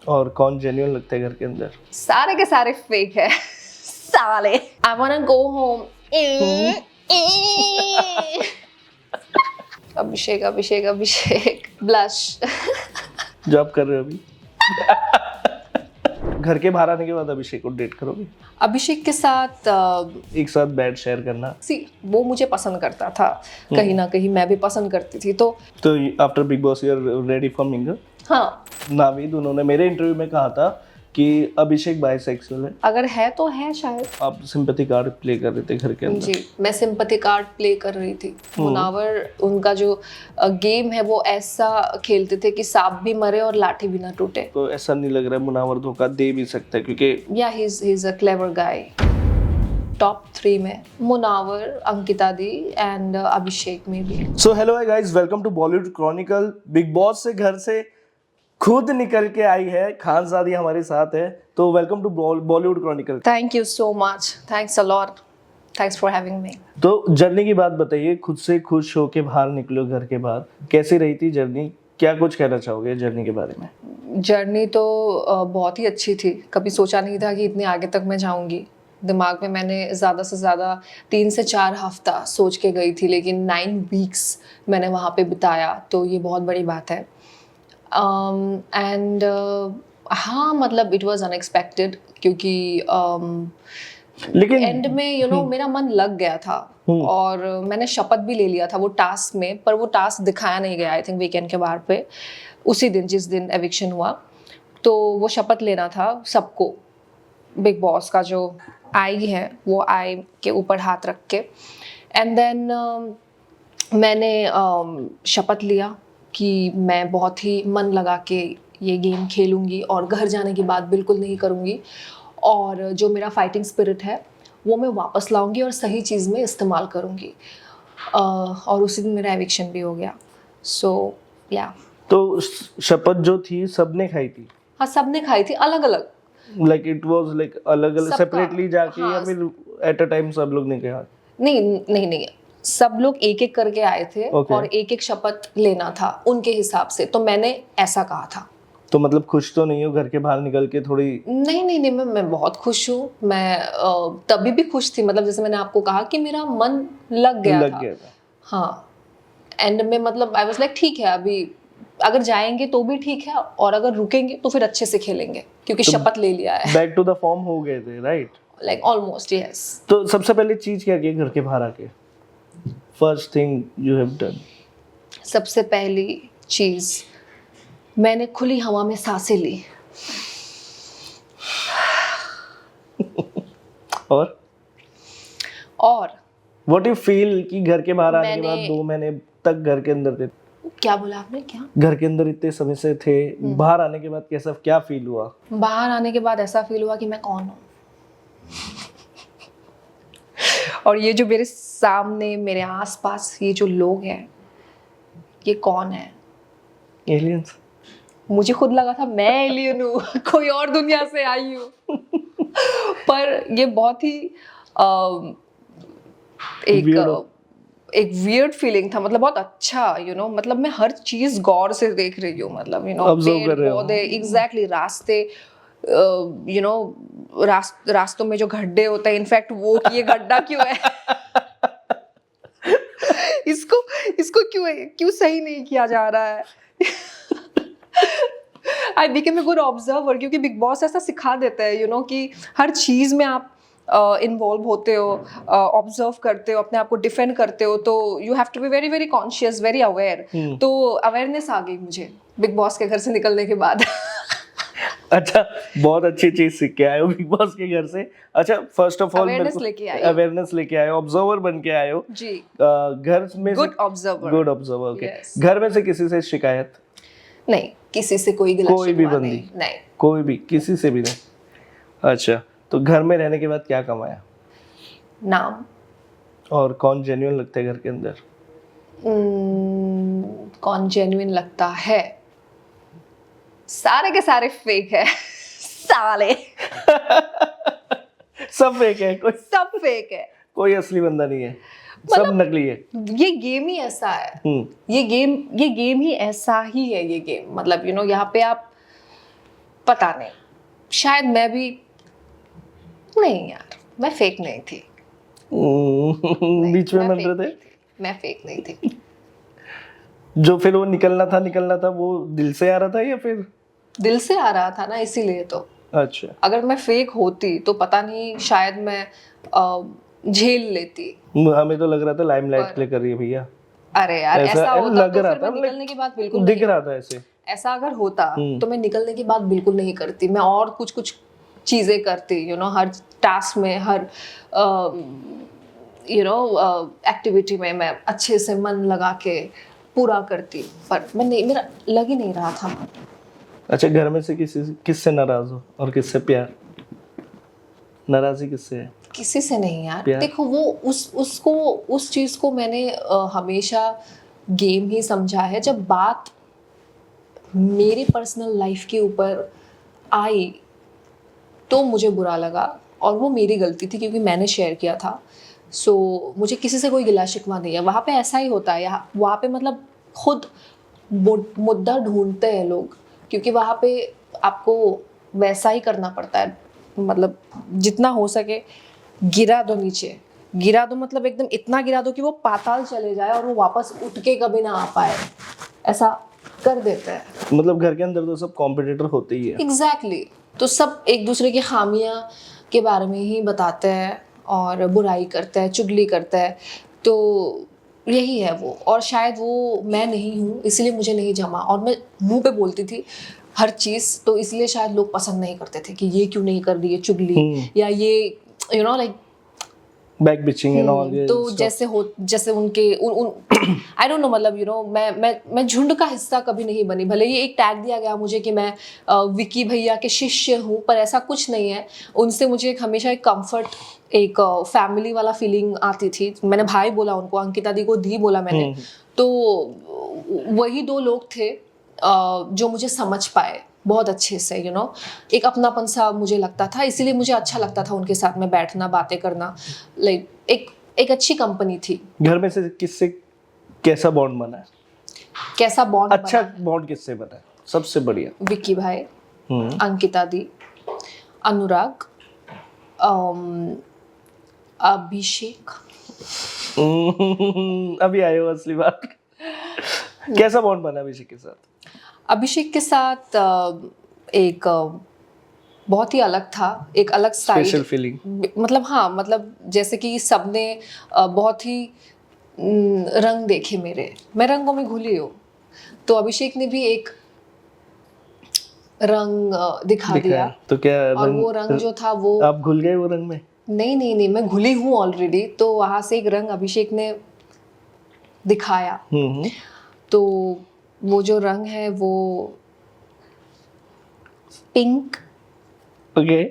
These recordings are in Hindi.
और कौन जेन्युइन लगता है घर के अंदर? सारे के सारे फेक है साले। आई वांना गो होम। अभिषेक अभिषेक अभिषेक ब्लश। जॉब कर रहे हो अभी? घर के बाहर आने के बाद अभिषेक को डेट करोगे? अभिषेक के साथ एक साथ बेड शेयर करना? वो मुझे पसंद करता था, कहीं ना कहीं मैं भी पसंद करती थी। तो after Bigg Boss you are ready for mingle? हाँ, नावीद उन्होंने मेरे इंटरव्यू में कहा था कि अभिषेक बाइसेक्सुअल है। अगर है तो है शायद। आप सिंपैथी कार्ड प्ले कर रहे थे घर के अंदर? जी, मैं सिंपैथी कार्ड प्ले कर रही थी। मुनावर उनका जो गेम है वो ऐसा खेलते थे कि सांप भी मरे और लाठी भी ना टूटे। तो ऐसा नहीं लग रहा है मुनावर धोखा दे भी सकता है क्योंकि या he is a clever guy. Top 3 में मुनावर, अंकिता दी एंड अभिषेक में भी। So hello guys, welcome to Bollywood Chronicle. Bigg Boss से घर से खुद निकल के आई है खानजादी, हमारे साथ है। तो welcome to Bollywood Chronicle. Thank you so much, thanks a lot, thanks for having me. तो जर्नी की बात बताइए, खुद से खुश होके बाहर निकलो घर के बाहर, कैसी रही थी जर्नी? क्या कुछ कहना चाहोगे जर्नी के बारे में? जर्नी तो बहुत ही अच्छी थी। कभी सोचा नहीं था कि इतने आगे तक मैं जाऊंगी। दिमाग में मैंने ज़्यादा से ज़्यादा 3 से 4 हफ्ता सोच के गई थी, लेकिन 9 वीक्स मैंने वहाँ पे बिताया, तो ये बहुत बड़ी बात है। एंड हाँ, मतलब इट वाज अनएक्सपेक्टेड क्योंकि लेकिन एंड में मेरा मन लग गया था और मैंने शपथ भी ले लिया था वो टास्क में, पर वो टास्क दिखाया नहीं गया आई थिंक वीकेंड के बाहर पे, उसी दिन जिस दिन एविक्शन हुआ। तो वो शपथ लेना था सबको, बिग बॉस का जो आई है वो आई के ऊपर हाथ रख के। एंड देन मैंने शपथ लिया कि मैं बहुत ही मन लगा के ये गेम खेलूंगी और घर जाने की बात बिल्कुल नहीं करूंगी, और जो मेरा फाइटिंग स्पिरिट है वो मैं वापस लाऊंगी और सही चीज़ में इस्तेमाल करूंगी। और उसी दिन मेरा एविक्शन भी हो गया। सो या तो शपथ जो थी सबने खाई थी? हाँ, सबने खाई थी, अलग अलग। लाइक इट वाज लाइक अलग अलग सेपरेटली जाके हाँ, या फिर एट अ टाइम सब लोग ने कहा? नहीं नहीं नहीं, सब लोग एक एक करके आए थे और एक एक शपथ लेना था उनके हिसाब से, तो मैंने ऐसा कहा था। तो मतलब खुश तो नहीं हो घर के बाहर निकल के? थोड़ी नहीं, मैं बहुत खुश हूँ। मैं तभी भी खुश थी, मतलब जैसे मैंने आपको कहा कि मेरा मन लग गया था। हाँ, एंड में मतलब आई वाज लाइक ठीक है, अभी अगर जाएंगे तो भी ठीक है और अगर रुकेंगे तो फिर अच्छे से खेलेंगे क्योंकि तो शपथ ले लिया है। बैक टू द फॉर्म हो गए थे, राइट? Like almost, yes. तो सबसे पहले चीज क्या की घर के बाहर आके? First thing you have done? सबसे पहली चीज, मैंने खुली हवा में सांसें ली। और व्हाट यू फील कि घर के बाहर आने के बाद 2 महीने तक घर के अंदर थे? क्या बोला आपने? क्या घर के अंदर इतने समय से थे, बाहर आने के बाद कैसा क्या फील हुआ? बाहर आने के बाद ऐसा फील हुआ कि मैं कौन हूँ। और ये जो मेरे सामने, मेरे आसपास ये जो लोग हैं, ये कौन है? एलियंस? मुझे खुद लगा था मैं एलियन हूँ, कोई और दुनिया से आई हूँ। पर ये बहुत ही एक वियर्ड फीलिंग था, मतलब बहुत अच्छा, मतलब मैं हर चीज गौर से देख रही हूँ, मतलब पेड़ पौधे, एग्जैक्टली, रास्ते, रास्तों में जो गड्ढे होते हैं, इनफैक्ट वो कि ये गड्ढा क्यों है, इसको क्यों सही नहीं किया जा रहा है। I became a good observer, क्योंकि बिग बॉस ऐसा सिखा देता है कि हर चीज में आप इन्वॉल्व होते हो, ऑब्जर्व करते हो, अपने आप को डिफेंड करते हो, तो you have to be very very conscious, very aware. तो अवेयरनेस आ गई मुझे बिग बॉस के घर से निकलने के बाद। अच्छा, बहुत अच्छी चीज सीख के आए हो बिग बॉस के घर से। अच्छा, फर्स्ट ऑफ ऑल अवेयरनेस लेके आए हो, ऑब्जर्वर बन के आए हो जी। घर में गुड ऑब्जर्वर, ओके। घर में से किसी से शिकायत? नहीं, किसी से कोई भी बंदी नहीं, कोई भी किसी से भी नहीं। अच्छा, तो घर में रहने के बाद क्या कमाया? नाम। और कौन जेन्युइन लगता है घर के अंदर? कौन जेन्युइन लगता है? सारे के सारे फेक है साले। सब फेक है? सब फेक है, कोई असली बंदा नहीं है, सब नकली है। ये गेम ही ऐसा है। ये गेम ही ऐसा ही है। ये गेम मतलब यहाँ पे आप पता नहीं, शायद मैं भी नहीं यार, मैं फेक नहीं थी। बीच में बन रहे थे, मैं फेक नहीं थी। जो फिर वो निकलना था वो दिल से आ रहा था या फिर? दिल से आ रहा था ना, इसीलिए तो। अच्छा, अगर मैं फेक होती तो पता नहीं, शायद मैं झेल लेती। हमें तो लग रहा था लाइमलाइट पर- के लिए कर रही है भैया। अरे यार, ऐसा ऐसा होता लग तो रहा फिर था, मैं निकलने के बाद बिल्कुल दिख नहीं, रहा था ऐसे। ऐसा अगर होता तो मैं निकलने के बाद बिल्कुल नहीं करती। मैं और कुछ कुछ चीजें करती, हर टास्क में, हर एक्टिविटी में मैं अच्छे से मन लगा के पूरा करती। पर मैं नहीं, मेरा लग ही नहीं रहा था। अच्छा, घर में से किससे नाराज हो और किससे प्यार? नाराजी किससे है? किसी से नहीं यार। प्यार? देखो, वो उस चीज को मैंने हमेशा गेम ही समझा है। जब बात मेरी पर्सनल लाइफ के ऊपर आई तो मुझे बुरा लगा, और वो मेरी गलती थी क्योंकि मैंने शेयर किया था। सो मुझे किसी से कोई गिला शिकवा नहीं है। वहाँ पे ऐसा ही होता है, यहाँ वहाँ पे मतलब खुद मुद्दा ढूंढते हैं लोग, क्योंकि वहाँ पे आपको वैसा ही करना पड़ता है। मतलब जितना हो सके गिरा दो नीचे, गिरा दो, मतलब एकदम इतना गिरा दो कि वो पाताल चले जाए और वो वापस उठ के कभी ना आ पाए, ऐसा कर देते हैं। मतलब घर के अंदर तो सब कॉम्पिटिटर होते ही है। एग्जैक्टली तो सब एक दूसरे की खामियां के बारे में ही बताते हैं और बुराई करते हैं, चुगली करते हैं। तो यही है वो, और शायद वो मैं नहीं हूँ इसलिए मुझे नहीं जमा, और मैं मुंह पे बोलती थी हर चीज़, तो इसलिए शायद लोग पसंद नहीं करते थे कि ये क्यों नहीं कर रही है चुगली, या ये like back bitching and all. तो जैसे उनके आई डोंट नो, मतलब मैं झुंड का हिस्सा कभी नहीं बनी। भले ही एक टैग दिया गया मुझे कि मैं विकी भैया के शिष्य हूँ, पर ऐसा कुछ नहीं है। उनसे मुझे हमेशा एक कंफर्ट, एक फैमिली वाला फीलिंग आती थी। मैंने भाई बोला उनको, अंकिता दी को दी बोला मैंने, तो वही दो लोग थे जो मुझे समझ पाए बहुत अच्छे से। एक अपनापन सा मुझे लगता था, इसीलिए मुझे अच्छा लगता था उनके साथ में बैठना, बातें करना। लाइक एक अच्छी कंपनी थी। घर में से किससे कैसा बॉन्ड बना है? कैसा बॉन्ड अच्छा बॉन्ड किससे बना है सबसे बढ़िया? विक्की भाई, अंकिता दी, अनुराग, अभिषेक। अभी आए हो असली बात। कैसा बॉन्ड बना अभिषेक के साथ? अभिषेक के साथ एक बहुत ही अलग था, एक अलग स्पेशल साइड फीलिंग। मतलब हाँ, मतलब जैसे कि सबने बहुत ही रंग देखे मेरे, मैं रंगों में घुली हूँ, तो अभिषेक ने भी एक रंग दिखा दिया। तो क्या और वो रंग जो था वो, आप घुल गए वो रंग में? नहीं, मैं घुली हूँ ऑलरेडी। तो वहां से एक रंग अभिषेक ने दिखाया। तो वो जो रंग है वो पिंक, ओके,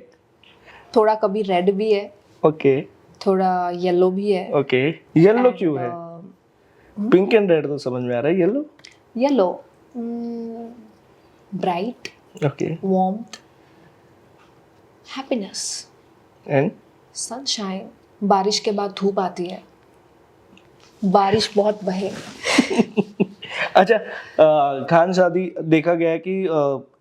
थोड़ा कभी रेड भी है, ओके, थोड़ा येलो भी है। ओके। येलो क्यों है? पिंक एंड रेड तो समझ में आ रहा है, yellow bright, okay, warmth, happiness, and sunshine. बारिश के बाद धूप आती है, बारिश बहुत बहे। अच्छा, खानशादी देखा गया है कि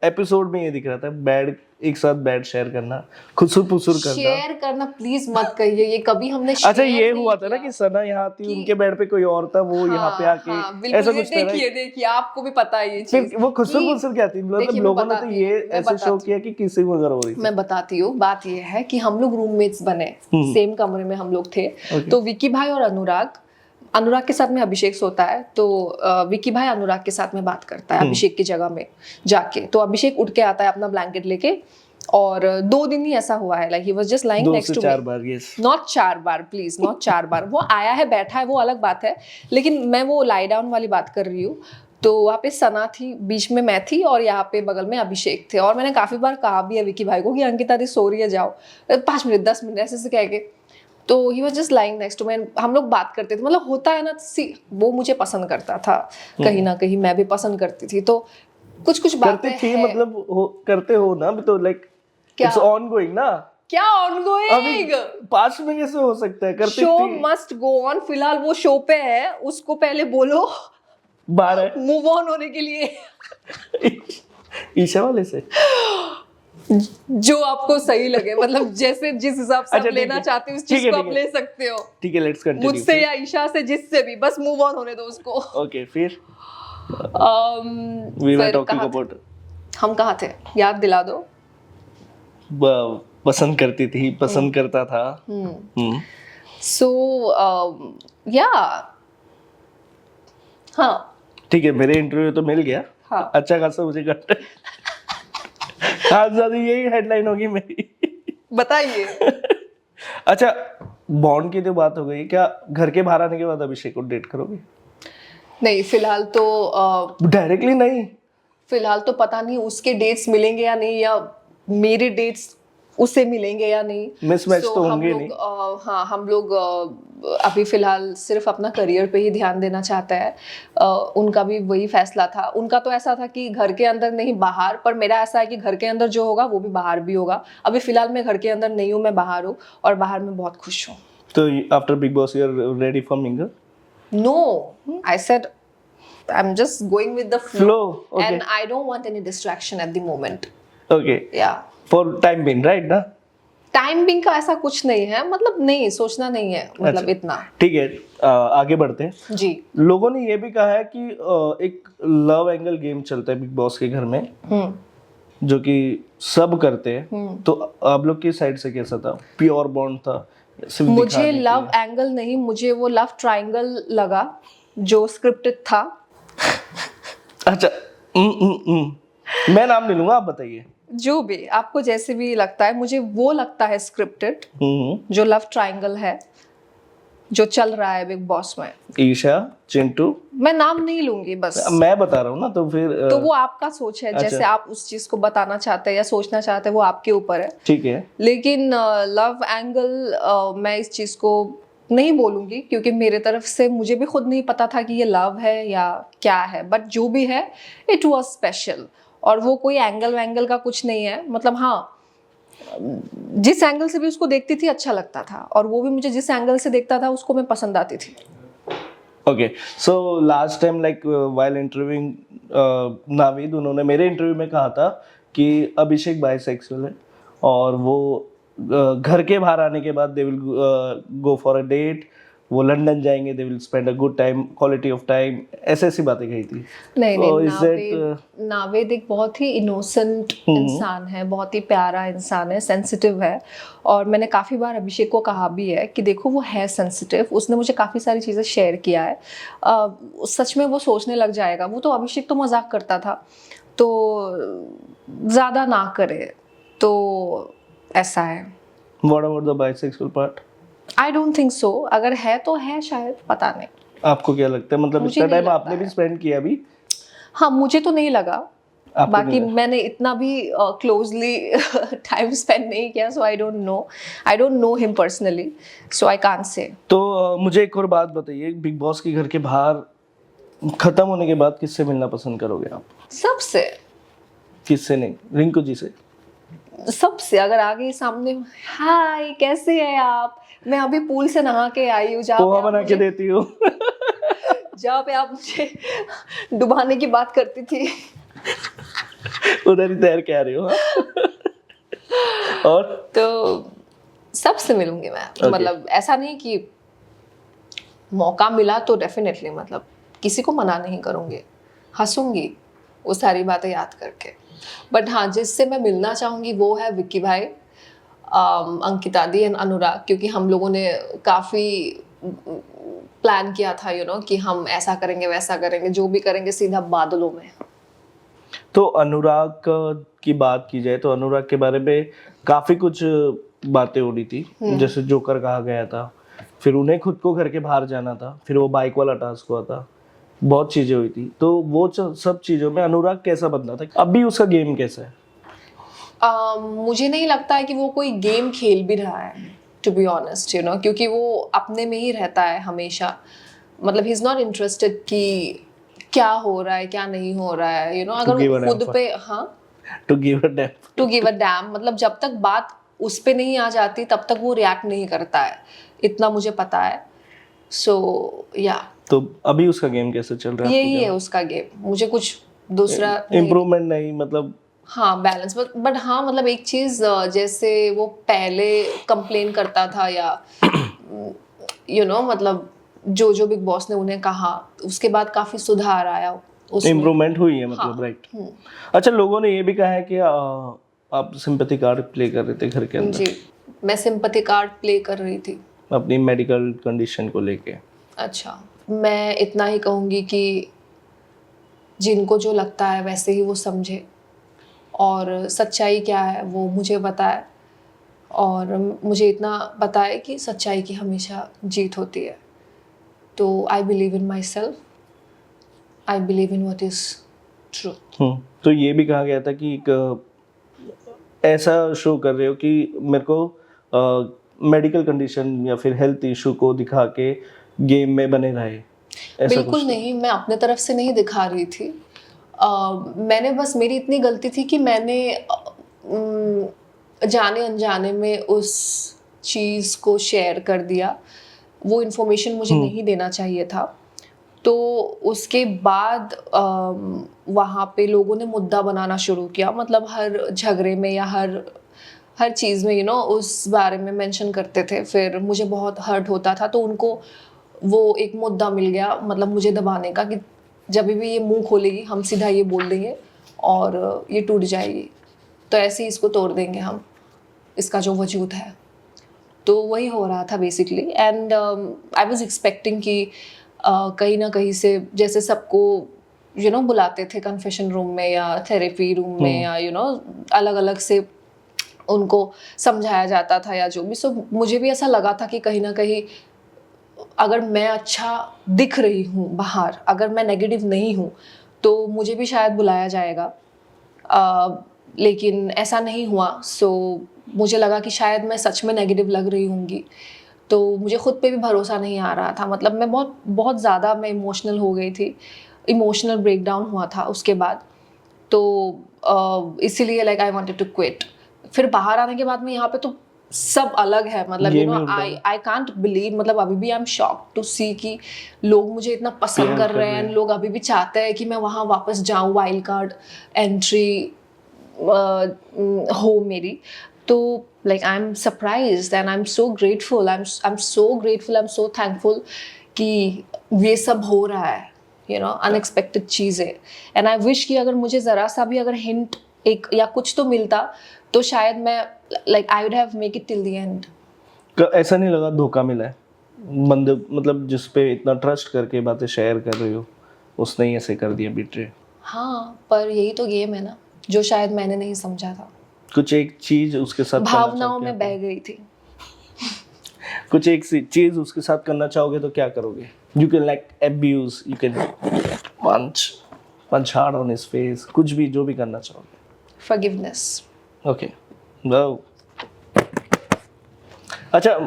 एपिसोड में ये दिख रहा था बैड, एक साथ बैड शेयर करना, खुसुर पुसुर करना। शेयर करना प्लीज मत कहिए, ये कभी हमने अच्छा, शेयर ये नहीं हुआ था ना किया। कि सना यहाँ थी, उनके बेड पे कोई और था, वो यहाँ पे आके बिल्कुल, ऐसा ये कुछ था ना। देखिए आपको भी पता है ये चीज। फिर वो खुसुर पुसुर क्या थी? मतलब देखिए, लोगों ने तो ये ऐसे शो किया कि किसी को जरूर हो रही थी। मैं बताती हूँ, बात ये है कि हम लोग रूममेट्स बने, सेम कमरे में हम लोग थे। तो विकी भाई और अनुराग के साथ में अभिषेक सोता है, तो विकी भाई अनुराग के साथ में बात करता है अभिषेक की जगह में जाके। तो अभिषेक उठ के आता है अपना ब्लैंकेट लेके, और 2 दिन ही ऐसा हुआ है, like he was just lying next to me. 4 बार, यस, नॉट 4 बार प्लीज, नॉट 4 बार। वो आया है, बैठा है, वो अलग बात है, लेकिन मैं वो लाई डाउन वाली बात कर रही हूँ। तो वहाँ पे सना थी, बीच में मैं थी, और यहाँ पे बगल में अभिषेक थे। और मैंने काफी बार कहा भी है विकी भाई को कि अंकिता दी सो रही है, जाओ 5 मिनट 10 मिनट ऐसे कह के। तो he was just lying next to me, हम लोग बात करते थे। मतलब होता है ना, वो मुझे पसंद करता था, कहीं ना कहीं मैं भी पसंद करती थी। तो कुछ कुछ बातें करती थी, मतलब करते हो ना भी, तो लाइक इट्स ऑनगोइंग ना। क्या ऑनगोइंग? 5 में कैसे हो सकता है? करती शो थी। Must go on. फिलहाल वो शो पे है, उसको पहले बोलो 12 मूव ऑन होने के लिए। ईशा वाले से जो आपको सही लगे, मतलब जैसे जिस हिसाब से आप अच्छा, ठीक लेना है। चाहते हो उस ठीक चीज है, को ठीक आप है। ले सकते हो, ठीक है, लेट्स कंटिन्यू। मुझसे या ईशा से, जिससे भी, बस मूव ऑन होने दो उसको। ओके, फिर वी वर फिर टॉकिंग कहाँ अबाउट, हम कहाँ थे, याद दिला दो। पसंद करती थी, पसंद करता था। सो या हाँ ठीक है, मेरे इंटरव्यू तो मिल गया। हाँ अच्छा खासा मुझे कंटेंट। ज्यादा यही हेडलाइन होगी मेरी। बताइए। अच्छा, बॉन्ड की तो बात हो गई, क्या घर के बाहर आने के बाद अभिषेक को डेट करोगे? नहीं, फिलहाल तो डायरेक्टली नहीं? फिलहाल तो पता नहीं उसके डेट्स मिलेंगे या नहीं, या मेरे डेट्स उसे मिलेंगे या नहीं। मिसमैच तो हम होंगे लोग नहीं। हाँ, हम लोग अभी फिलहाल सिर्फ अपना करियर पे ही ध्यान देना चाहता है। उनका भी वही फैसला था, उनका तो ऐसा था कि घर के अंदर नहीं बाहर, पर मेरा ऐसा है कि घर के अंदर जो होगा वो भी बाहर भी होगा। अभी फिलहाल मैं घर के अंदर नहीं हूँ, मैं बाहर हूँ, और बाहर में बहुत खुश हूँ। तो after Bigg Boss you are ready for mingle? No, I said I'm just going with the flow, Flow, okay. and I don't want any distraction at the moment. Okay, Yeah. For time being, right ना? टाइम बिंग का ऐसा कुछ नहीं है, मतलब नहीं सोचना नहीं है, मतलब अच्छा। इतना। ठीक है, आगे बढ़ते हैं। जी। लोगों ने ये भी कहा है कि एक लव एंगल गेम चलता है बिग बॉस के घर में, जो कि सब करते हैं। तो आप लोग की साइड से कैसा था? प्योर बॉन्ड था, सिर्फ मुझे दिखाने के लव लिए? एंगल नहीं, मुझे वो लव ट्रायंगल लगा जो स्क्रिप्टेड था। अच्छा, मैं नाम नहीं लूंगा, आप बताइए। जो भी आपको जैसे भी लगता है, मुझे वो लगता है स्क्रिप्टेड, जो लव ट्रायंगल है जो चल रहा है बिग बॉस में। ईशा, चिंटू, मैं नाम नहीं लूंगी, बस। मैं बता रहा हूँ ना, तो फिर तो वो आपका सोच है, जैसे अच्छा। आप उस चीज को बताना चाहते हैं या सोचना चाहते हैं, वो आपके ऊपर है। ठीक है। लेकिन लव एंगल मैं इस चीज को नहीं बोलूंगी, क्योंकि मेरे तरफ से मुझे भी खुद नहीं पता था कि ये लव है या क्या है, बट जो भी है इट वाज स्पेशल। और वो कोई एंगल वैंगल का कुछ नहीं है, मतलब हाँ, जिस एंगल से भी उसको देखती थी अच्छा लगता था, और वो भी मुझे जिस एंगल से देखता था उसको मैं पसंद आती थी। Okay, so last time like while interviewing Navid, उन्होंने मेरे इंटरव्यू में कहा था कि अभिषेक बाइसेक्सुअल है, और वो घर के बाहर आने के बाद they will go for a date, वो लंदन जाएंगे, they will spend a good time, quality of time, ऐसी ऐसी बातें कही थी। नहीं So, नहीं, is that, नावेद एक बहुत ही इनोसेंट इंसान है, बहुत ही प्यारा इंसान है, सेंसिटिव है। और मैंने काफ़ी बार अभिषेक को कहा भी है कि देखो वो है सेंसिटिव, उसने मुझे काफ़ी सारी चीज़ें शेयर किया है। सच में वो सोचने लग जाएगा, वो तो अभिषेक तो मजाक करता था, तो ज़्यादा ना करे, तो ऐसा है। What about the bisexual part? I don't think so, अगर है तो है शायद, पता नहीं। आपको क्या लगता है, मतलब मुझे इतना नहीं टाइम लगता आपने भी है। स्पेंड किया अभी? हाँ, मुझे तो नहीं लगा, आपको बाकी नहीं लगा? मैंने इतना भी क्लोजली टाइम स्पेंड नहीं किया, so I don't know him personally, so I can't say. तो मुझे एक और बात बताइए, बिग बॉस के घर के बाहर खत्म होने के बाद किससे मिलना पसंद करोगे आप? सबसे। किससे नहीं? रिंकू जी से? सबसे, अगर आगे सामने, हाय कैसे हैं आप, मैं अभी पूल से नहा के आई हूँ, पोहा बना के देती हो। जहाँ पे आप मुझे डुबाने की बात करती थी, उधर ही तैर के आ रही हो, हाँ? और तो सबसे मिलूंगी मैं। Okay. मतलब ऐसा नहीं कि मौका मिला तो डेफिनेटली, मतलब किसी को मना नहीं करूंगी, हंसूंगी वो सारी बातें याद करके। बट हाँ, जिससे मैं मिलना चाहूंगी वो है विक्की भाई, अंकिता दी एंड अनुराग, क्योंकि हम लोगों ने काफ़ी प्लान किया था कि हम ऐसा करेंगे वैसा करेंगे, जो भी करेंगे सीधा बादलों में। तो अनुराग की बात की जाए तो अनुराग के बारे में काफी कुछ बातें हो रही थी, जैसे जोकर कहा गया था, फिर उन्हें खुद को घर के बाहर जाना था, फिर वो बाइक वाला टास्क हुआ था, बहुत चीजें हुई थी। तो वो सब चीजों में अनुराग कैसा बंदा था, अभी उसका गेम कैसा है? मुझे नहीं लगता है कि वो कोई गेम खेल भी रहा है, टू बी ऑनेस्ट, क्योंकि वो अपने में ही रहता है हमेशा। मतलब ही इज नॉट इंटरेस्टेड कि क्या हो रहा है क्या नहीं हो रहा है, अगर वो खुद पे, हाँ, टू गिव अ डैम, मतलब जब तक बात उस पे नहीं आ जाती तब तक वो रिएक्ट नहीं करता है, इतना मुझे पता है। सो या तो अभी उसका गेम कैसे चल रहा है? यही है उसका गेम, मुझे कुछ दूसरा इम्प्रूवमेंट नहीं, मतलब हाँ बैलेंस, बट हाँ मतलब एक चीज जैसे वो पहले कंप्लेन करता था या मतलब जो बिग बॉस ने उन्हें कहा, उसके बाद काफी सुधार आया उसमें। इम्प्रूवमेंट हुई है हाँ। मतलब, राइट। अच्छा, लोगों ने ये भी कहा है कि आप सिंपैथी कार्ड प्ले कर रहे थे घर के अंदर, जी, मैं सिंपैथी कार्ड प्ले कर रही थी। अपनी मेडिकल कंडीशन को लेके। अच्छा, मैं इतना ही कहूँगी कि जिनको जो लगता है वैसे ही वो समझे, और सच्चाई क्या है वो मुझे बताए, और मुझे इतना बताए कि सच्चाई की हमेशा जीत होती है। तो I believe in my self, I believe in what is truth. तो ये भी कहा गया था कि एक ऐसा शो कर रहे हो कि मेरे को मेडिकल कंडीशन या फिर हेल्थ इशू को दिखा के गेम में बने रहे, ऐसा बिल्कुल कुछ। नहीं, मैं अपने तरफ से नहीं दिखा रही थी। मैंने बस, मेरी इतनी गलती थी कि मैंने जाने अनजाने में उस चीज़ को शेयर कर दिया। वो इन्फॉर्मेशन मुझे नहीं देना चाहिए था। तो उसके बाद वहाँ पे लोगों ने मुद्दा बनाना शुरू किया, मतलब हर झगड़े में या हर चीज़ में उस बारे में मेंशन करते थे। फिर मुझे बहुत हर्ट होता था, तो उनको वो एक मुद्दा मिल गया, मतलब मुझे दबाने का, कि जब भी ये मुंह खोलेगी हम सीधा ये बोल देंगे और ये टूट जाएगी, तो ऐसे ही इसको तोड़ देंगे हम, इसका जो वजूद है। तो वही हो रहा था basically. And I was expecting कि कहीं ना कहीं से, जैसे सबको बुलाते थे कन्फेशन रूम में या थेरेपी रूम में, या अलग अलग से उनको समझाया जाता था या जो भी। सो मुझे भी ऐसा लगा था कि कहीं ना कहीं अगर मैं अच्छा दिख रही हूँ बाहर, अगर मैं नेगेटिव नहीं हूँ, तो मुझे भी शायद बुलाया जाएगा। लेकिन ऐसा नहीं हुआ। सो मुझे लगा कि शायद मैं सच में नेगेटिव लग रही होंगी। तो मुझे खुद पे भी भरोसा नहीं आ रहा था, मतलब मैं बहुत बहुत ज़्यादा मैं इमोशनल हो गई थी, इमोशनल ब्रेकडाउन हुआ था उसके बाद। तो इसीलिए like I wanted to quit. फिर बाहर आने के बाद में यहाँ पे तो सब अलग है, मतलब गेम ही उल्टा आई कांट बिलीव, मतलब अभी भी आई एम शॉक टू सी कि लोग मुझे इतना पसंद प्यार कर कर रहे रहे हैं, हैं। लोग अभी भी चाहते हैं कि मैं वहाँ वापस जाऊँ, वाइल्ड कार्ड एंट्री हो मेरी। तो like I am surprised and I am so grateful, I am so grateful, I am so thankful कि ये सब हो रहा है, अनएक्सपेक्टेड चीज़ें। एंड आई विश कि अगर मुझे ज़रा सा भी अगर हिंट एक या कुछ तो मिलता, तो शायद मैं like I would have make it till the and. ऐसा नहीं लगा धोखा मिला है बंदे, मतलब जिस पे इतना ट्रस्ट करके बातें शेयर कर रही हो, उसने ही ऐसे कर दिया, बिट्रे। हाँ, पर यही तो गेम है ना, जो शायद मैंने नहीं समझा था। कुछ एक चीज उसके साथ करना भावनाओं चाहोगे में आप? बह गई थी। कुछ एक चीज उसके साथ करना चाहोगे तो क्या करोगे? You can like abuse, you can punch hard on his face, कुछ भी, जो भी करना चाहोगे। फॉरगिवनेस। Okay, wow. अच्छा,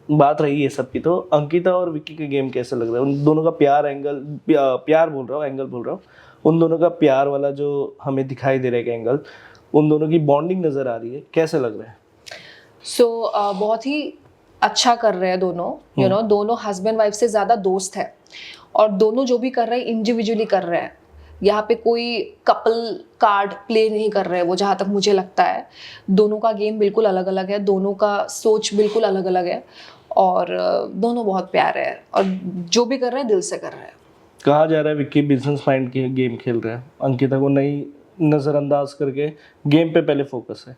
बात रही है सबकी, तो अंकिता और विक्की के गेम कैसे लग रहा है? उन दोनों का प्यार एंगल, प्यार बोल रहा हूँ, एंगल बोल रहा हूँ, उन दोनों का प्यार वाला जो हमें दिखाई दे रहा है एंगल, उन दोनों की बॉन्डिंग नजर आ रही है, कैसे लग रहा है? सो बहुत ही अच्छा कर रहे हैं दोनों, दोनों हस्बैंड वाइफ से ज़्यादा दोस्त है, और दोनों जो भी कर रहे हैं इंडिविजुअली कर रहे हैं। यहाँ पे कोई कपल कार्ड प्ले नहीं कर रहे हैं वो, जहाँ तक मुझे लगता है। दोनों का गेम बिल्कुल अलग अलग है, दोनों का सोच बिल्कुल अलग अलग है, और दोनों बहुत प्यारे हैं, और जो भी कर रहे हैं दिल से कर रहे हैं। कहा जा रहा है विक्की बिजनेस माइंड की गेम खेल रहा है, अंकिता को नहीं नजरअंदाज करके गेम पे पहले फोकस है।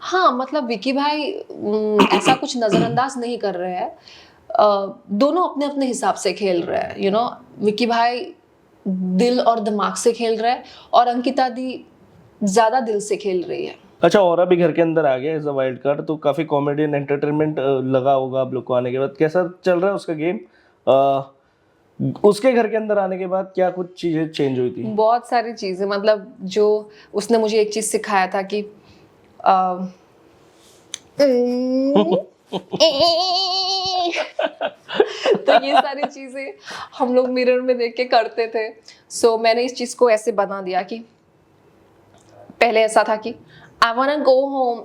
हाँ, मतलब विकी भाई ऐसा कुछ नज़रअंदाज नहीं कर रहे हैं। दोनों अपने अपने हिसाब से खेल रहे हैं, विकी भाई दिल और दिमाग से खेल रहा है, और अंकिता दी ज़्यादा दिल से खेल रही है। अच्छा, और भी घर के अंदर आ गया एज अ वाइल्ड कार्ड, तो काफी कॉमेडियन एंटरटेनमेंट लगा होगा आप लोग को आने के बाद। कैसा चल रहा है उसका गेम? उसके घर के अंदर आने के बाद क्या कुछ चीजें चेंज हुई थी? बहुत सारी चीज़ें, मतलब जो उसने मुझे एक चीज़ सिखाया था कि तो ये सारी चीजें हम लोग मिरर में देख के करते थे। सो मैंने इस चीज को ऐसे बना दिया कि पहले ऐसा था कि I want to go home,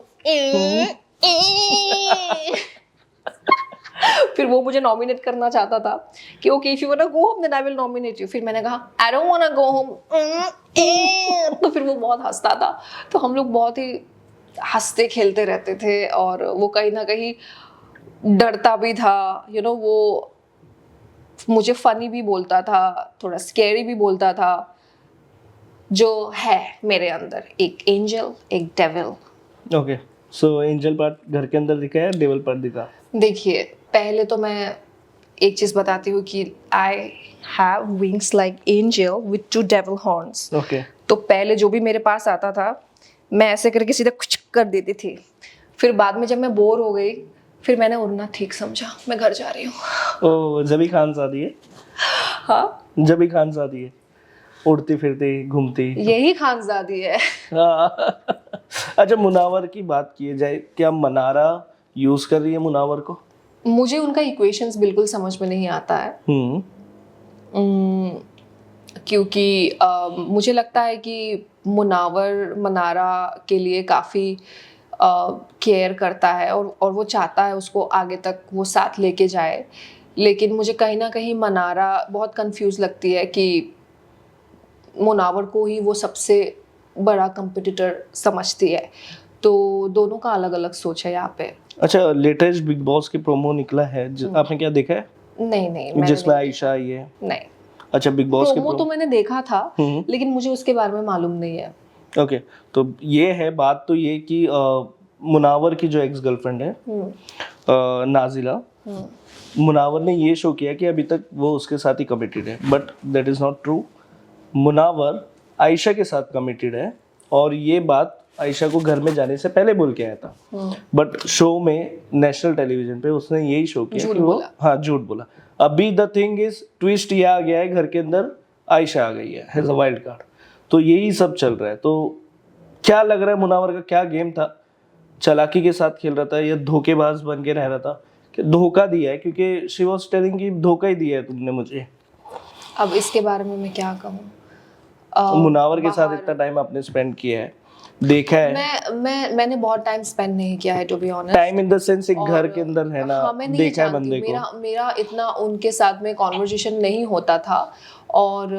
फिर वो मुझे नॉमिनेट करना चाहता था कि okay if you want to go home then I will nominate you. फिर मैंने कहा I don't want to go home. तो फिर वो बहुत हंसता था। तो हम लोग बहुत ही हंसते खेलते रहते थे और वो कहीं ना कहीं डरता भी था। वो मुझे फनी भी बोलता था, थोड़ा स्कैरी भी बोलता था, जो है मेरे अंदर एक एंजल एक डेविल। ओके, सो एंजल पार्ट घर के अंदर दिखा है, डेविल पार्ट दिखा? देखिए पहले तो मैं एक चीज बताती हूँ कि I have wings like angel with 2 devil horns. Okay. तो पहले जो भी मेरे पास आता था मैं ऐसे करके सीधा कुछ कर देती थी। फिर बाद में जब मैं बोर हो गई फिर मैंने उड़ना ठीक समझा, मैं घर जा रही हूँ। ओ, जबी खानजादी है। हाँ, जबी खानजादी है, उड़ती फिरती घूमती। यही खानजादी है। हाँ। अच्छा, मुनावर की बात की जाए, क्या मनारा यूज कर रही है मुनावर को? मुझे उनका इक्वेशंस बिल्कुल समझ में नहीं आता है। क्योंकि मुझे लगता है कि मुनावर मनारा के लिए काफ़ी केयर करता है और वो चाहता है उसको आगे तक वो साथ लेके जाए। लेकिन मुझे कहीं ना कहीं मनारा बहुत कंफ्यूज लगती है कि मुनावर को ही वो सबसे बड़ा कंपटीटर समझती है। तो दोनों का अलग अलग सोच है यहाँ पे। अच्छा, लेटेस्ट बिग बॉस की प्रोमो निकला है, आपने क्या देखा है? नहीं मैंने जिसमें नहीं आयशा आई है? नहीं। अच्छा, बिग बॉस के प्रोमो तो मैंने देखा था लेकिन मुझे उसके बारे में मालूम नहीं है। ओके, तो ये है बात, तो ये कि मुनावर की जो एक्स गर्लफ्रेंड है नाजिला, मुनावर ने ये शो किया कि अभी तक वो उसके साथ ही कमिटेड है, but that is not true. Munawar Ayesha के साथ कमिटेड है और ये बात आयशा को घर में जाने से पहले बोल के आया था। बट शो में, नेशनल टेलीविजन पे उसने यही शो किया कि वो झूठ बोला। अभी द थिंग इज, ट्विस्ट ये आ गया है, घर के अंदर आयशा आ गई है एज अ वाइल्ड कार्ड। तो यही सब चल रहा है। तो क्या लग रहा है मुनावर का क्या गेम था? चालाकी के साथ खेल रहा था या धोखेबाज बन के रह रहा था? कि धोखा दिया है, क्योंकि शी वाज टेलिंग कि धोखा ही दिया है तुमने मुझे। अब इसके बारे में मैं क्या कहूँ? मुनावर के साथ इतना टाइम आपने स्पेंड किया है, देखा है। मैंने बहुत टाइम स्पेंड नहीं किया है to be honest. Time in the sense एक घर के अंदर है ना, हाँ, मैं नहीं देखा है जानती, बंदे को। मेरा इतना उनके साथ में कॉन्वर्जेशन नहीं होता था। और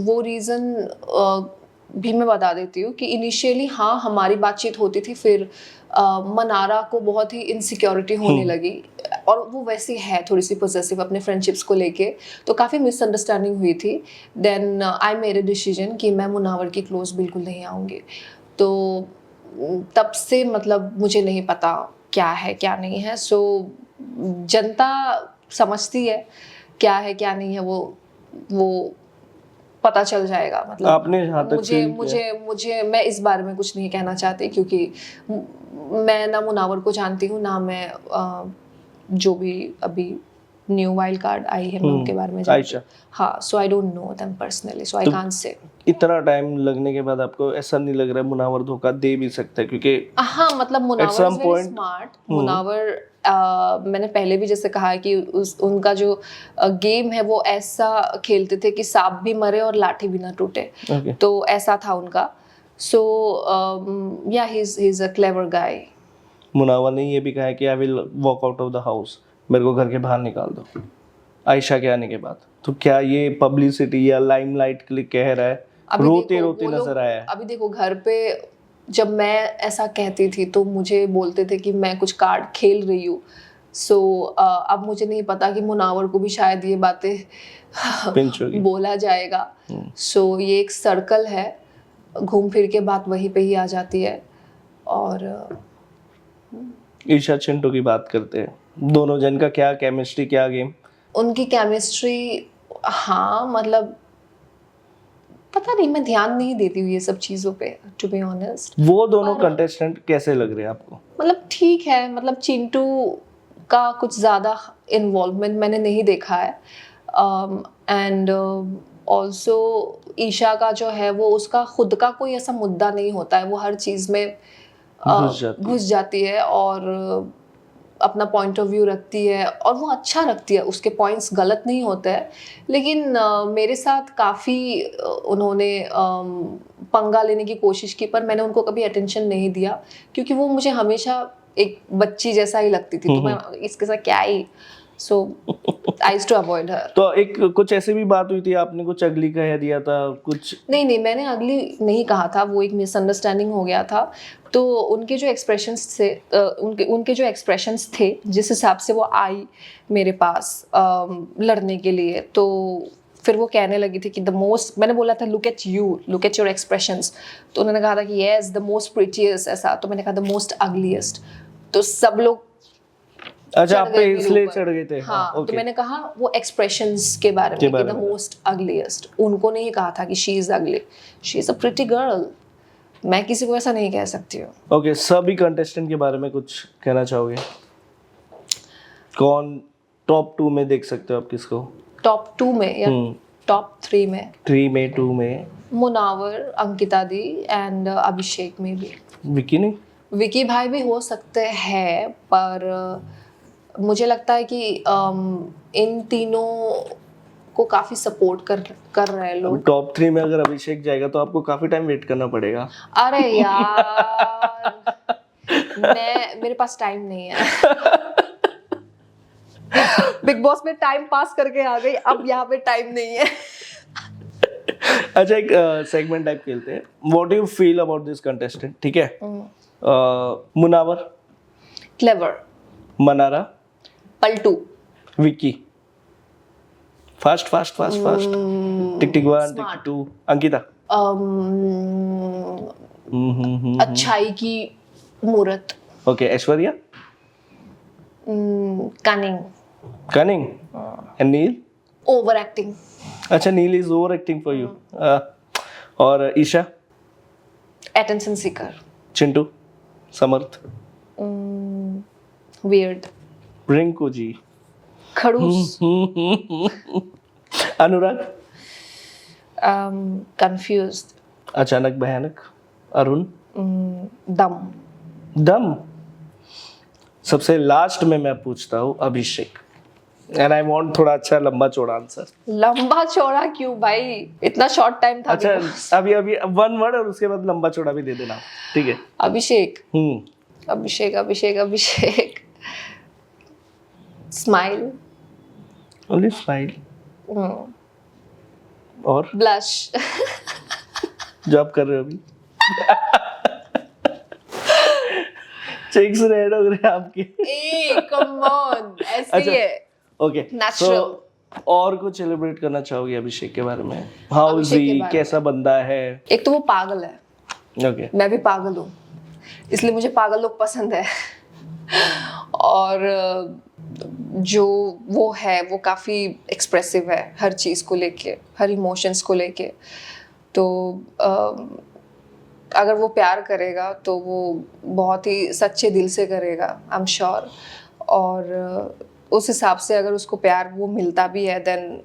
वो रीज़न भी मैं बता देती हूँ कि इनिशियली हाँ हमारी बातचीत होती थी, फिर मनारा को बहुत ही इनसिक्योरिटी होने लगी और वो वैसी है थोड़ी सी पोजेसिव अपने फ्रेंडशिप्स को लेके, तो काफ़ी मिसअंडरस्टैंडिंग हुई थी। Then I made a decision कि मैं मुनावर की क्लोज बिल्कुल नहीं आऊँगी। तो तब से मतलब मुझे नहीं पता क्या है क्या नहीं है। सो जनता समझती है क्या है क्या नहीं है, वो पता चल जाएगा। मतलब आपने जहाँ तक मुझे मैं इस बारे में कुछ नहीं कहना चाहती क्योंकि मैं ना मुनावर को जानती हूँ ना मैं जो भी अभी न्यू वाइल्ड कार्ड आई है मैं उनके बारे में जानती हूँ। हाँ, so I don't know them personally, so I can't say. इतना टाइम लगने के बाद आपको ऐसा नहीं लग रहा है मुनावर धोखा दे भी सकता है? क्योंकि हाँ, मतलब Munawar is very smart. Munawar मैंने पहले भी जैसे कहा है कि उनका जो गेम है वो ऐसा खेलते थे कि सांप भी मरे और लाठी भी ना टूटे। तो ऐसा था उनका। सो या ही इज अ क्लेवर गाय। मुनावर ने ये भी कहा है कि I will walk out of the house, मेरे को घर के बाहर निकाल दो आयशा के आने के बाद। तो क्या ये पब्लिसिटी या लाइमलाइट के लिए कह रहा है? रोते रोते नजर आया है। अभी देखो घर पे जब मैं ऐसा कहती थी तो मुझे बोलते थे कि मैं कुछ कार्ड खेल रही हूँ। सो अब मुझे नहीं पता कि मुनावर को भी शायद ये बातें बोला जाएगा। सो ये एक सर्कल है, घूम फिर के बात वहीं पे ही आ जाती है। और ईशा चिंटू की बात करते हैं, दोनों जन का क्या केमिस्ट्री, क्या गेम? उनकी केमिस्ट्री, हाँ मतलब पता नहीं, मैं ध्यान नहीं देती हूँ ये सब चीज़ों पे टू बी ऑनेस्ट। वो दोनों कंटेस्टेंट कैसे लग रहे हैं आपको? मतलब ठीक है, मतलब चिंटू का कुछ ज़्यादा इन्वॉल्वमेंट मैंने नहीं देखा है। एंड ऑल्सो ईशा का जो है वो उसका खुद का कोई ऐसा मुद्दा नहीं होता है, वो हर चीज़ में घुस जाती है और अपना पॉइंट ऑफ व्यू रखती है और वो अच्छा रखती है, उसके पॉइंट्स गलत नहीं होते हैं। लेकिन मेरे साथ काफ़ी उन्होंने पंगा लेने की कोशिश की पर मैंने उनको कभी अटेंशन नहीं दिया क्योंकि वो मुझे हमेशा एक बच्ची जैसा ही लगती थी, तो मैं इसके साथ क्या ही, सो आई यूज्ड टू अवॉइड हर। तो एक कुछ ऐसी भी बात हुई थी, आपने कुछ अगली कह दिया था कुछ? नहीं, मैंने अगली नहीं कहा था, वो एक मिसअंडरस्टैंडिंग हो गया था। तो उनके जो एक्सप्रेशंस थे, उनके जो एक्सप्रेशंस थे, जिस हिसाब से वो आई मेरे पास लड़ने के लिए, तो फिर वो कहने लगी थी कि द मोस्ट, मैंने बोला था look at you, look at your expressions, तो उन्होंने कहा था कि येस द मोस्ट प्रिटियस्ट, ऐसा, तो मैंने कहा द मोस्ट अगलीस्ट। तो सब लोग अच्छा, आप पे इसलिए चढ़ गए थे? हाँ, okay. तो मैंने कहा वो एक्सप्रेशंस के बारे में कि द मोस्ट अगलीस्ट, उनको नहीं कहा था कि शी इज अगली, she is a pretty girl. मैं किसी को ऐसा नहीं कह सकती हूँ। ओके, सभी कंटेस्टेंट के बारे में कुछ कहना चाहोगे? कौन टॉप 2 में देख सकते हो आप किसको? टॉप 2 में या टॉप 3 में? 3 में, 2 में मुनावर, अंकिता दी एंड अभिषेक में भी। विकी नहीं? विकी भाई भी हो सकते हैं, पर मुझे लगता है कि इन तीनों को काफी सपोर्ट कर रहे हैं लोग। टॉप 3 में अगर अभिषेक जाएगा तो आपको काफी टाइम वेट करना पड़ेगा। अरे यार, मेरे पास टाइम नहीं है। बिग बॉस में टाइम पास करके आ गई, अब यहाँ पे टाइम नहीं है। अच्छा, एक सेगमेंट टाइप खेलते हैं, what do you feel about this contestant, ठीक है? मुनावर, क्लेवर, मनारा, पलटू, Vicky. Fast tick tick 1, tick 2, Ankita. अच्छाई की मूरत। Okay, Aishwarya. Cunning and Neel. Over acting. अच्छा, Neel is over acting for you. और Isha. Attention seeker. Chintu, Samarth, weird, Rinku ji, खड़ूस, अनुराग, कंफ्यूज्ड, अचानक भयानक, अरुण, दम। सबसे लास्ट में मैं पूछता हूँ अभिषेक, एंड आई वांट थोड़ा अच्छा लंबा चौड़ा आंसर। लंबा चौड़ा क्यों भाई, इतना शॉर्ट टाइम था। अच्छा, अभी 1 वर्ड और उसके बाद लंबा चौड़ा भी दे देना, ठीक है? अभिषेक। अभिषेक। स्माइल। Only smile. और ब्लश। जो आप कर रहे हो अभी। चेक्स रेड हो गए आपके। ए कम ऑन, ऐसे ही है। Okay, natural. और कुछ सेलिब्रेट करना चाहोगे अभिषेक के बारे में? हाउ इज ही, कैसा बंदा है? एक तो वो पागल है। ओके। मैं भी पागल हूँ, इसलिए मुझे पागल लोग पसंद है। और जो वो है वो काफ़ी एक्सप्रेसिव है हर चीज़ को लेके, हर इमोशंस को लेके। तो अगर वो प्यार करेगा तो वो बहुत ही सच्चे दिल से करेगा, आई एम श्योर। और उस हिसाब से अगर उसको प्यार वो मिलता भी है, देन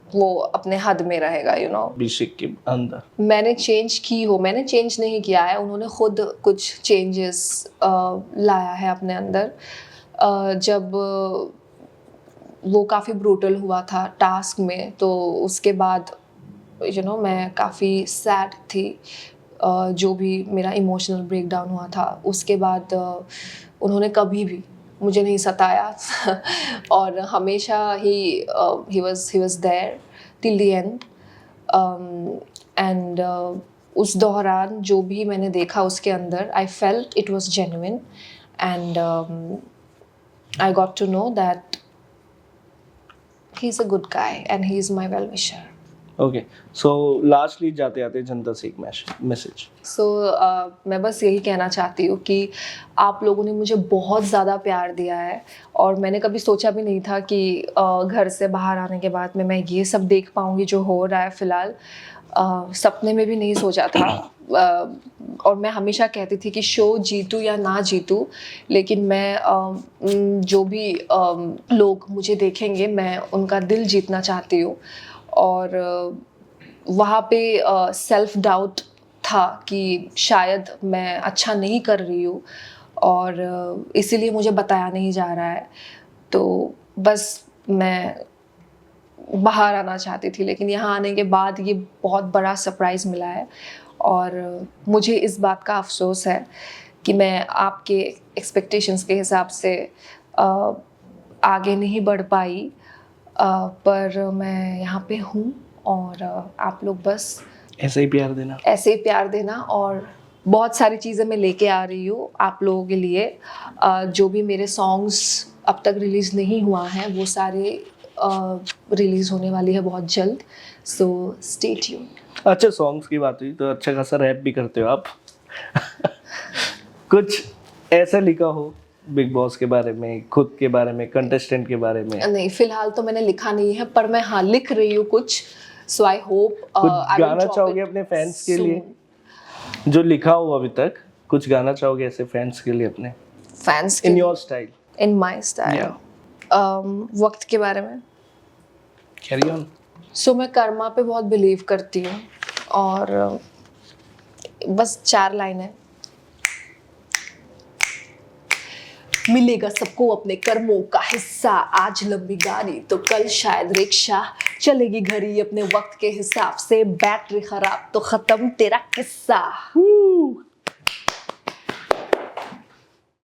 वो अपने हद में रहेगा, यू नो। अभिषेक के अंदर मैंने चेंज नहीं किया है, उन्होंने खुद कुछ चेंजेस लाया है अपने अंदर। जब वो काफ़ी ब्रूटल हुआ था टास्क में, तो उसके बाद यू नो मैं काफ़ी सैड थी। जो भी मेरा इमोशनल ब्रेकडाउन हुआ था, उसके बाद उन्होंने कभी भी मुझे नहीं सताया और हमेशा he was there till the end. And उस दौरान जो भी मैंने देखा उसके अंदर, I felt it was genuine and I got to know that he is a good guy and he is my well wisher. Okay, so lastly जाते आते जनता से एक मैसेज। सो मैं बस यही कहना चाहती हूँ कि आप लोगों ने मुझे बहुत ज़्यादा प्यार दिया है, और मैंने कभी सोचा भी नहीं था कि घर से बाहर आने के बाद में मैं ये सब देख पाऊँगी जो हो रहा है फ़िलहाल। सपने में भी नहीं सोचा था। और मैं हमेशा कहती थी कि शो जीतूँ या ना जीतूँ, लेकिन मैं जो भी लोग मुझे देखेंगे मैं उनका दिल जीतना चाहती हूँ। और वहाँ पे सेल्फ डाउट था कि शायद मैं अच्छा नहीं कर रही हूँ, और इसीलिए मुझे बताया नहीं जा रहा है। तो बस मैं बाहर आना चाहती थी, लेकिन यहाँ आने के बाद ये बहुत बड़ा सरप्राइज़ मिला है, और मुझे इस बात का अफसोस है कि मैं आपके एक्सपेक्टेशंस के हिसाब से आगे नहीं बढ़ पाई, पर मैं यहाँ पे हूँ और आप लोग बस ऐसे ही प्यार देना। ऐसे ही प्यार देना। और बहुत सारी चीज़ें मैं लेके आ रही हूँ आप लोगों के लिए। जो भी मेरे सॉन्ग्स अब तक रिलीज़ नहीं हुआ है वो सारे रिलीज़ होने वाली है बहुत जल्द, सो स्टे ट्यून। अच्छा, सॉन्ग्स की बात हुई तो अच्छा खासा रैप भी करते हो आप। कुछ ऐसा लिखा हो बिग बॉस के बारे में, खुद के बारे में, कंटेस्टेंट के बारे में? नहीं, फिलहाल तो मैंने लिखा नहीं है, पर मैं हाँ लिख रही हूँ कुछ, सो आई होप। कुछ गाना चाहोगे अपने फैंस के लिए जो लिखा हो अभी तक? कुछ गाना चाहोगे ऐसे फैंस के लिए अपने, फैंस के in your style? In my style? वक्त के बारे में। Carry on. सो मैं कर्मा पे बहुत बिलीव करती हूँ और बस 4 लाइन है। मिलेगा सबको अपने कर्मों का हिस्सा, आज लंबी गाड़ी तो कल शायद रिक्शा, चलेगी घड़ी अपने वक्त के हिसाब से, बैटरी खराब तो खत्म तेरा किस्सा।